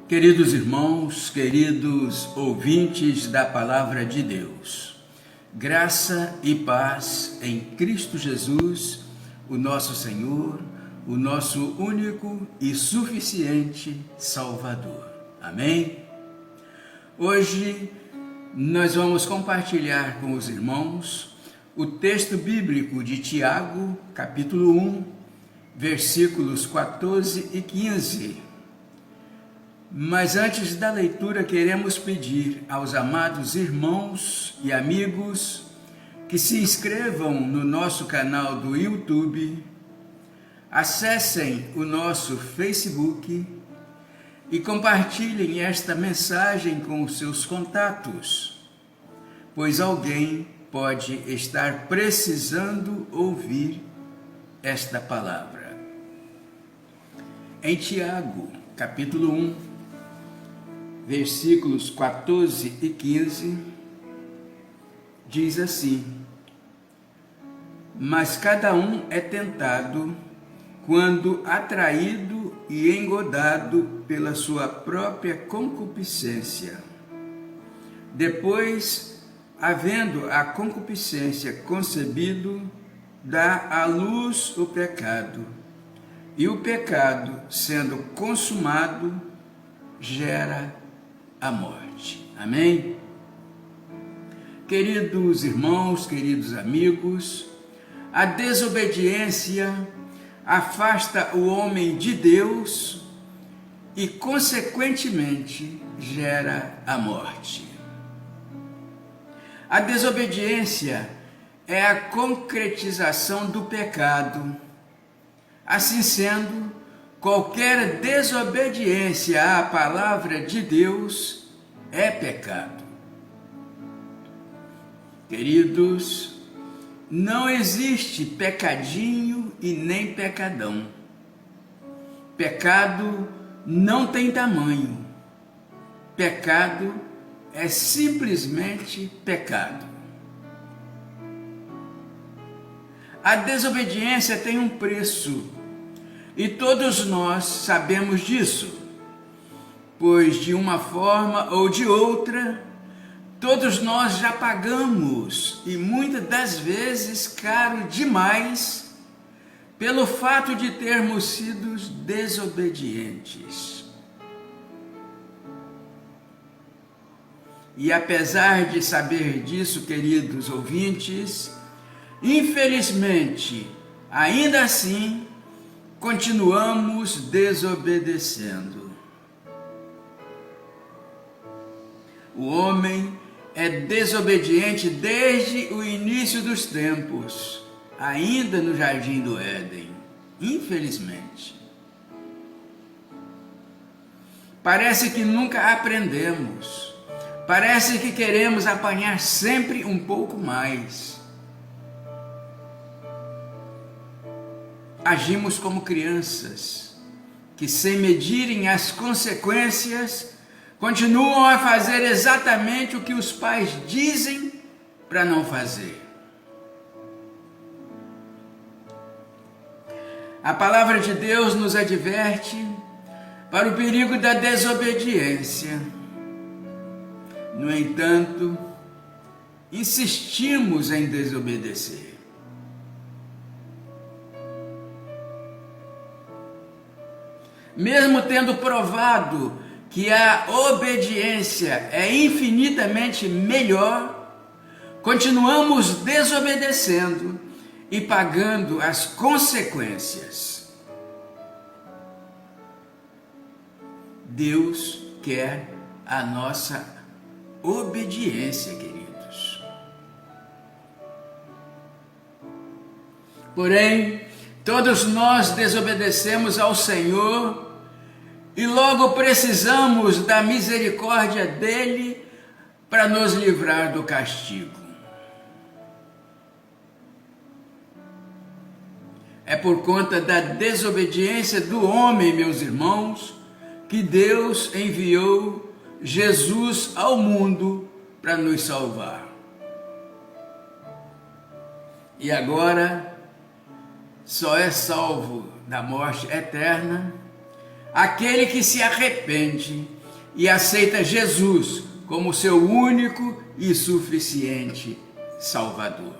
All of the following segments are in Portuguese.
Queridos irmãos, queridos ouvintes da Palavra de Deus, graça e paz em Cristo Jesus, o nosso Senhor, o nosso único e suficiente Salvador. Amém? Hoje nós vamos compartilhar com os irmãos o texto bíblico de Tiago, capítulo 1, versículos 14 e 15. Mas antes da leitura, queremos pedir aos amados irmãos e amigos que se inscrevam no nosso canal do YouTube, acessem o nosso Facebook e compartilhem esta mensagem com os seus contatos, pois alguém pode estar precisando ouvir esta palavra. Em Tiago, capítulo 1, versículos 14 e 15, diz assim: Mas cada um é tentado quando atraído e engodado pela sua própria concupiscência. Depois, havendo a concupiscência concebido, dá à luz o pecado. E o pecado, sendo consumado, gera a morte. Amém? Queridos irmãos, queridos amigos, a desobediência afasta o homem de Deus e, consequentemente, gera a morte. A desobediência é a concretização do pecado. Assim sendo, qualquer desobediência à palavra de Deus é pecado. Queridos, não existe pecadinho e nem pecadão. Pecado não tem tamanho. Pecado é simplesmente pecado. A desobediência tem um preço. E todos nós sabemos disso, pois de uma forma ou de outra, todos nós já pagamos, e muitas das vezes caro demais, pelo fato de termos sido desobedientes. E apesar de saber disso, queridos ouvintes, infelizmente, ainda assim, continuamos desobedecendo. O homem é desobediente desde o início dos tempos, ainda no jardim do Éden, infelizmente. Parece que nunca aprendemos, parece que queremos apanhar sempre um pouco mais. Agimos como crianças, que sem medirem as consequências, continuam a fazer exatamente o que os pais dizem para não fazer. A palavra de Deus nos adverte para o perigo da desobediência. No entanto, insistimos em desobedecer. Mesmo tendo provado que a obediência é infinitamente melhor, continuamos desobedecendo e pagando as consequências. Deus quer a nossa obediência, queridos. Porém, todos nós desobedecemos ao Senhor e logo precisamos da misericórdia dele para nos livrar do castigo. É por conta da desobediência do homem, meus irmãos, que Deus enviou Jesus ao mundo para nos salvar. E agora só é salvo da morte eterna aquele que se arrepende e aceita Jesus como seu único e suficiente Salvador.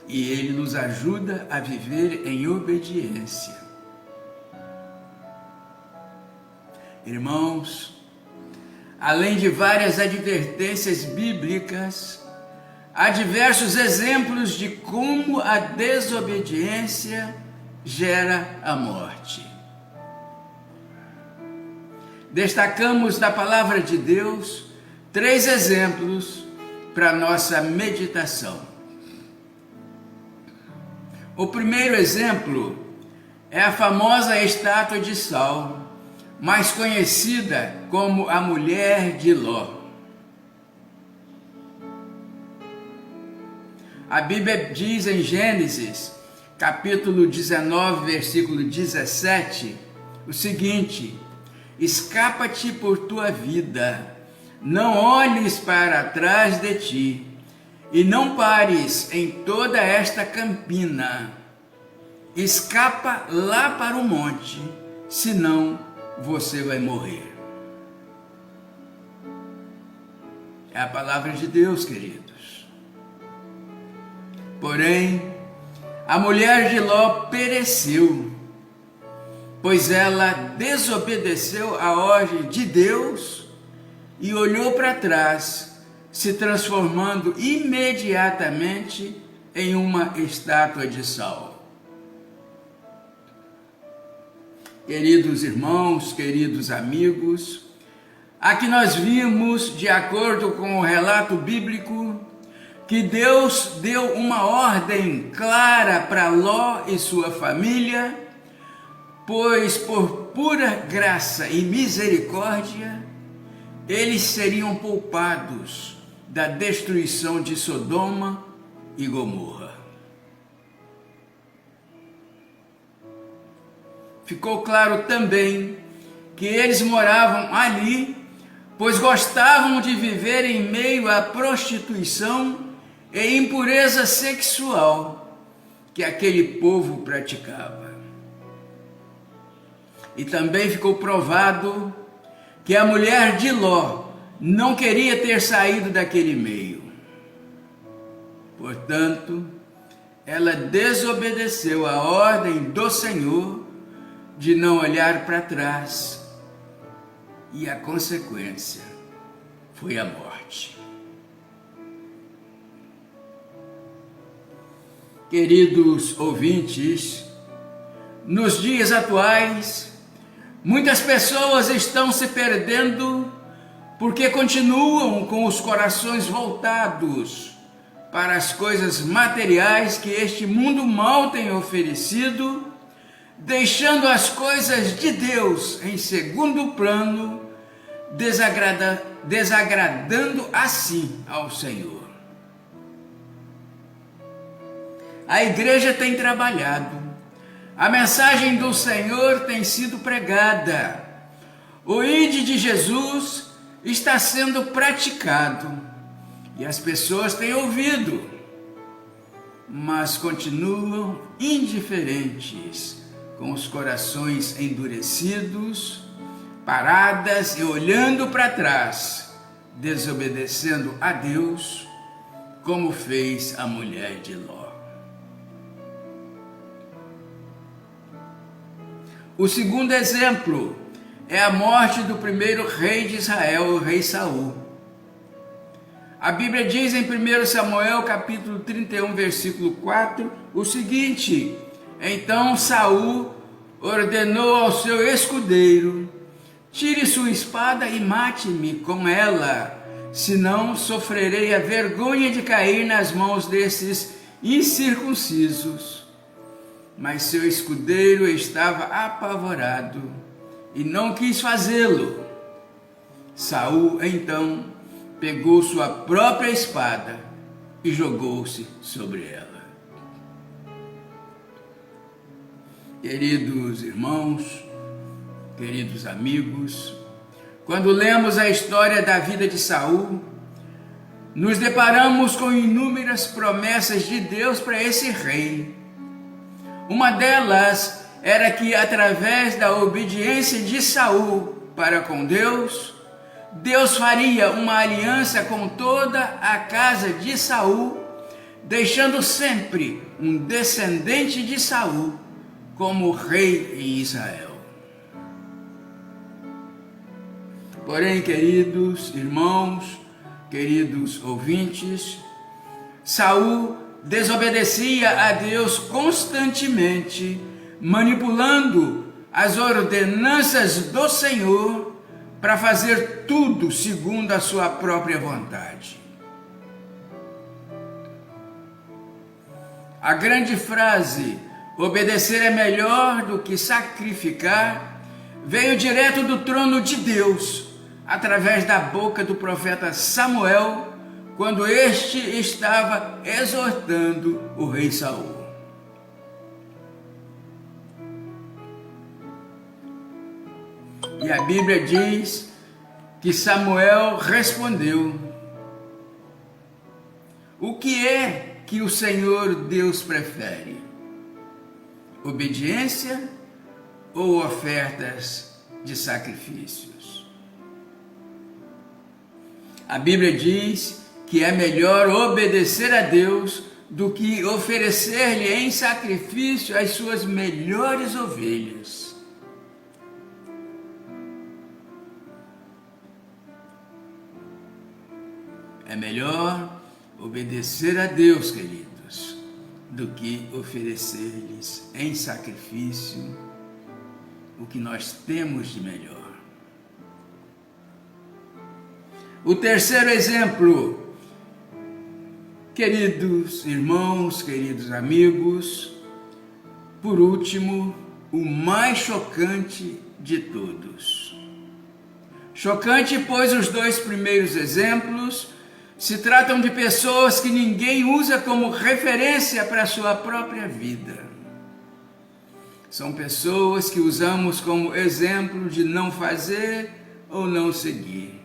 E Ele nos ajuda a viver em obediência. Irmãos, além de várias advertências bíblicas, há diversos exemplos de como a desobediência gera a morte. Destacamos da palavra de Deus 3 exemplos para nossa meditação. O primeiro exemplo é a famosa estátua de sal, mais conhecida como a mulher de Ló. A Bíblia diz em Gênesis, capítulo 19, versículo 17, o seguinte: escapa-te por tua vida, não olhes para trás de ti, e não pares em toda esta campina. Escapa lá para o monte, senão você vai morrer. É a palavra de Deus, queridos. Porém, a mulher de Ló pereceu, pois ela desobedeceu a ordem de Deus e olhou para trás, se transformando imediatamente em uma estátua de sal. Queridos irmãos, queridos amigos, aqui nós vimos, de acordo com o relato bíblico, que Deus deu uma ordem clara para Ló e sua família, pois por pura graça e misericórdia, eles seriam poupados da destruição de Sodoma e Gomorra. Ficou claro também que eles moravam ali, pois gostavam de viver em meio à prostituição e impureza sexual que aquele povo praticava. E também ficou provado que a mulher de Ló não queria ter saído daquele meio. Portanto, ela desobedeceu a ordem do Senhor de não olhar para trás, e a consequência foi a morte. Queridos ouvintes, nos dias atuais, muitas pessoas estão se perdendo porque continuam com os corações voltados para as coisas materiais que este mundo mal tem oferecido, deixando as coisas de Deus em segundo plano, desagradando assim ao Senhor. A igreja tem trabalhado, a mensagem do Senhor tem sido pregada, o ide de Jesus está sendo praticado e as pessoas têm ouvido, mas continuam indiferentes, com os corações endurecidos, paradas e olhando para trás, desobedecendo a Deus, como fez a mulher de Ló. O segundo exemplo é a morte do primeiro rei de Israel, o rei Saul. A Bíblia diz em 1 Samuel, capítulo 31, versículo 4, o seguinte: então Saul ordenou ao seu escudeiro: tire sua espada e mate-me com ela, senão sofrerei a vergonha de cair nas mãos desses incircuncisos. Mas seu escudeiro estava apavorado e não quis fazê-lo. Saul então pegou sua própria espada e jogou-se sobre ela. Queridos irmãos, queridos amigos, quando lemos a história da vida de Saul, nos deparamos com inúmeras promessas de Deus para esse rei. Uma delas era que através da obediência de Saul para com Deus, Deus faria uma aliança com toda a casa de Saul, deixando sempre um descendente de Saul como rei em Israel. Porém, queridos irmãos, queridos ouvintes, Saul desobedecia a Deus constantemente, manipulando as ordenanças do Senhor para fazer tudo segundo a sua própria vontade. A grande frase, obedecer é melhor do que sacrificar, veio direto do trono de Deus, através da boca do profeta Samuel, quando este estava exortando o rei Saul. E a Bíblia diz que Samuel respondeu: o que é que o Senhor Deus prefere? Obediência ou ofertas de sacrifícios? A Bíblia diz que é melhor obedecer a Deus do que oferecer-lhe em sacrifício as suas melhores ovelhas. É melhor obedecer a Deus, queridos, do que oferecer-lhes em sacrifício o que nós temos de melhor. O terceiro exemplo, queridos irmãos, queridos amigos, por último, o mais chocante de todos. Chocante, pois os dois primeiros exemplos se tratam de pessoas que ninguém usa como referência para a sua própria vida. São pessoas que usamos como exemplo de não fazer ou não seguir.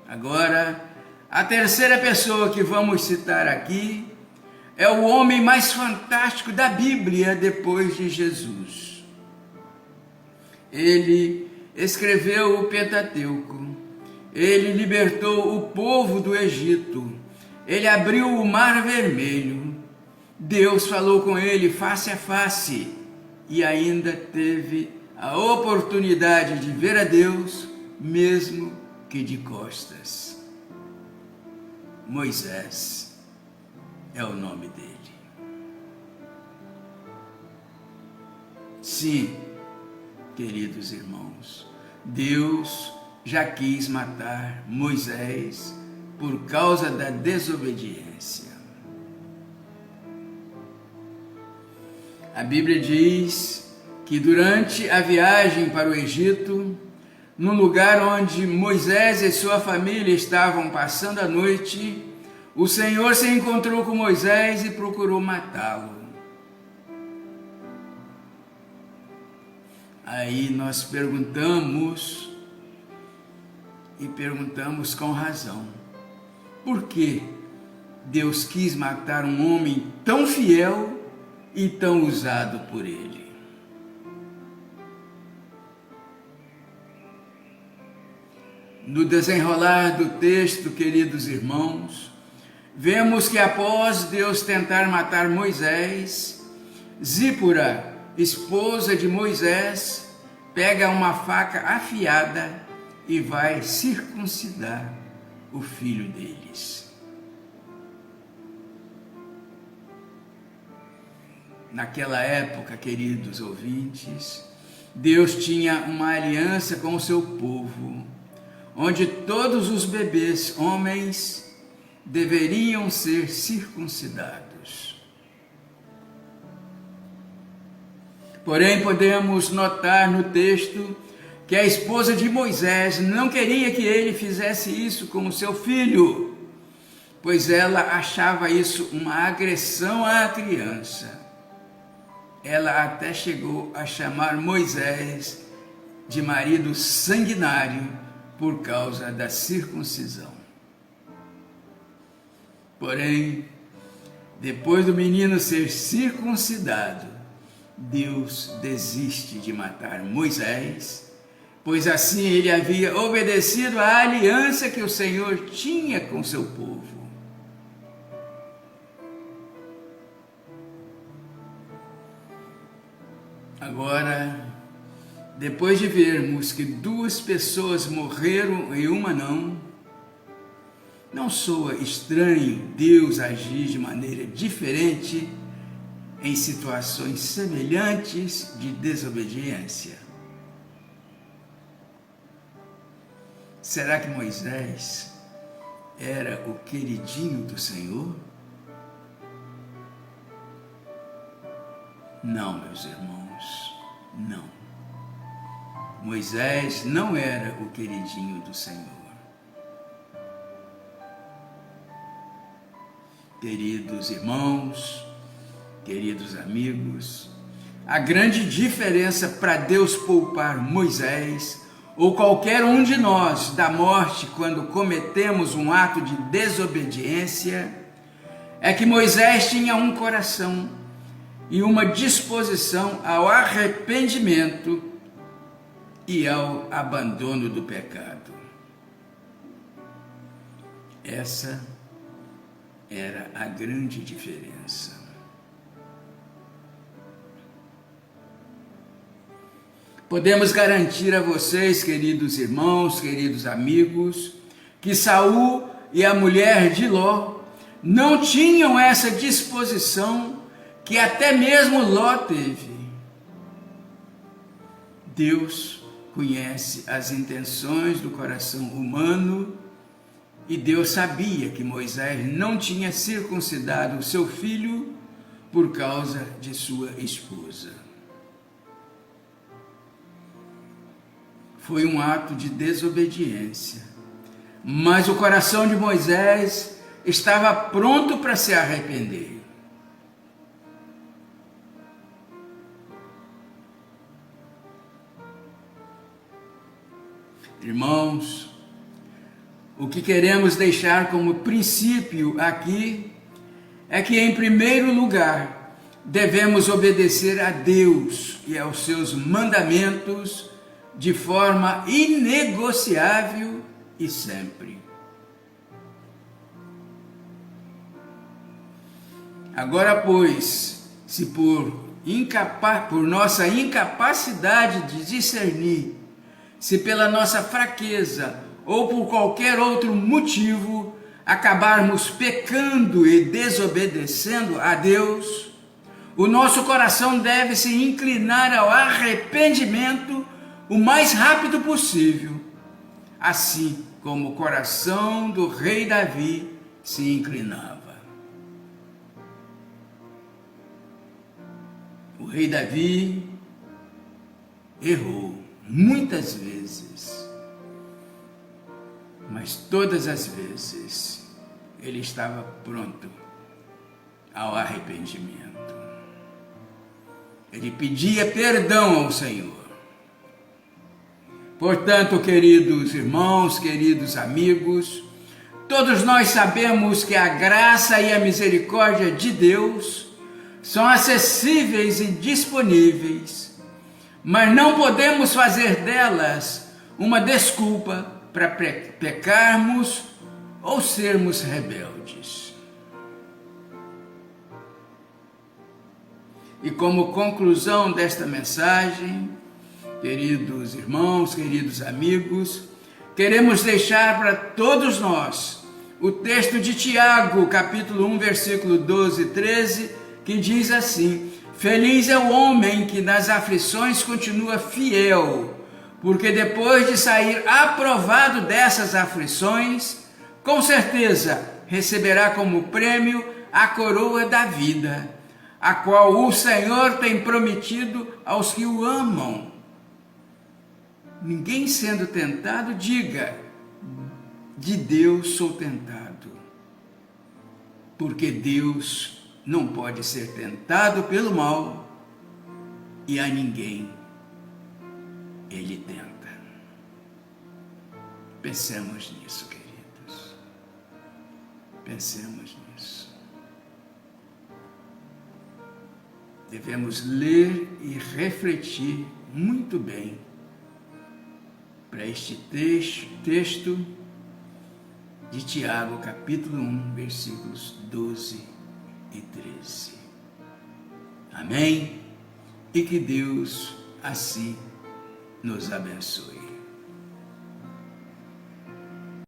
Agora, a terceira pessoa que vamos citar aqui é o homem mais fantástico da Bíblia depois de Jesus. Ele escreveu o Pentateuco. Ele libertou o povo do Egito. Ele abriu o Mar Vermelho. Deus falou com ele face a face e ainda teve a oportunidade de ver a Deus, mesmo que de costas. Moisés é o nome dele. Sim, queridos irmãos, Deus já quis matar Moisés por causa da desobediência. A Bíblia diz que durante a viagem para o Egito, no lugar onde Moisés e sua família estavam passando a noite, o Senhor se encontrou com Moisés e procurou matá-lo. Aí nós perguntamos, e perguntamos com razão, por que Deus quis matar um homem tão fiel e tão usado por Ele? No desenrolar do texto, queridos irmãos, vemos que após Deus tentar matar Moisés, Zípora, esposa de Moisés, pega uma faca afiada e vai circuncidar o filho deles. Naquela época, queridos ouvintes, Deus tinha uma aliança com o seu povo, onde todos os bebês homens deveriam ser circuncidados. Porém, podemos notar no texto que a esposa de Moisés não queria que ele fizesse isso com o seu filho, pois ela achava isso uma agressão à criança. Ela até chegou a chamar Moisés de marido sanguinário por causa da circuncisão. Porém, depois do menino ser circuncidado, Deus desiste de matar Moisés, pois assim ele havia obedecido à aliança que o Senhor tinha com seu povo. Agora, depois de vermos que 2 pessoas morreram e uma não soa estranho Deus agir de maneira diferente em situações semelhantes de desobediência? Será que Moisés era o queridinho do Senhor? Não, meus irmãos, não. Moisés não era o queridinho do Senhor. Queridos irmãos, queridos amigos, a grande diferença para Deus poupar Moisés ou qualquer um de nós da morte quando cometemos um ato de desobediência é que Moisés tinha um coração e uma disposição ao arrependimento e ao abandono do pecado. Essa era a grande diferença. Podemos garantir a vocês, queridos irmãos, queridos amigos, que Saul e a mulher de Ló não tinham essa disposição que até mesmo Ló teve. Deus conhece as intenções do coração humano e Deus sabia que Moisés não tinha circuncidado o seu filho por causa de sua esposa. Foi um ato de desobediência, mas o coração de Moisés estava pronto para se arrepender. Irmãos, o que queremos deixar como princípio aqui é que, em primeiro lugar, devemos obedecer a Deus e aos seus mandamentos de forma inegociável e sempre. Agora, pois, se por nossa incapacidade de discernir, se pela nossa fraqueza ou por qualquer outro motivo acabarmos pecando e desobedecendo a Deus, o nosso coração deve se inclinar ao arrependimento o mais rápido possível, assim como o coração do rei Davi se inclinava. O rei Davi errou muitas vezes, mas todas as vezes ele estava pronto ao arrependimento. Ele pedia perdão ao Senhor. Portanto, queridos irmãos, queridos amigos, todos nós sabemos que a graça e a misericórdia de Deus são acessíveis e disponíveis, mas não podemos fazer delas uma desculpa para pecarmos ou sermos rebeldes. E como conclusão desta mensagem, queridos irmãos, queridos amigos, queremos deixar para todos nós o texto de Tiago, capítulo 1, versículo 12 e 13, que diz assim: Feliz é o homem que nas aflições continua fiel, porque depois de sair aprovado dessas aflições, com certeza receberá como prêmio a coroa da vida, a qual o Senhor tem prometido aos que o amam. Ninguém sendo tentado, diga: de Deus sou tentado. Porque Deus não pode ser tentado pelo mal e a ninguém Ele tenta. Pensemos nisso, queridos. Pensemos nisso. devemos ler e refletir muito bem para este texto de Tiago, capítulo 1, versículos 12 e 13. Amém? E que Deus assim nos abençoe.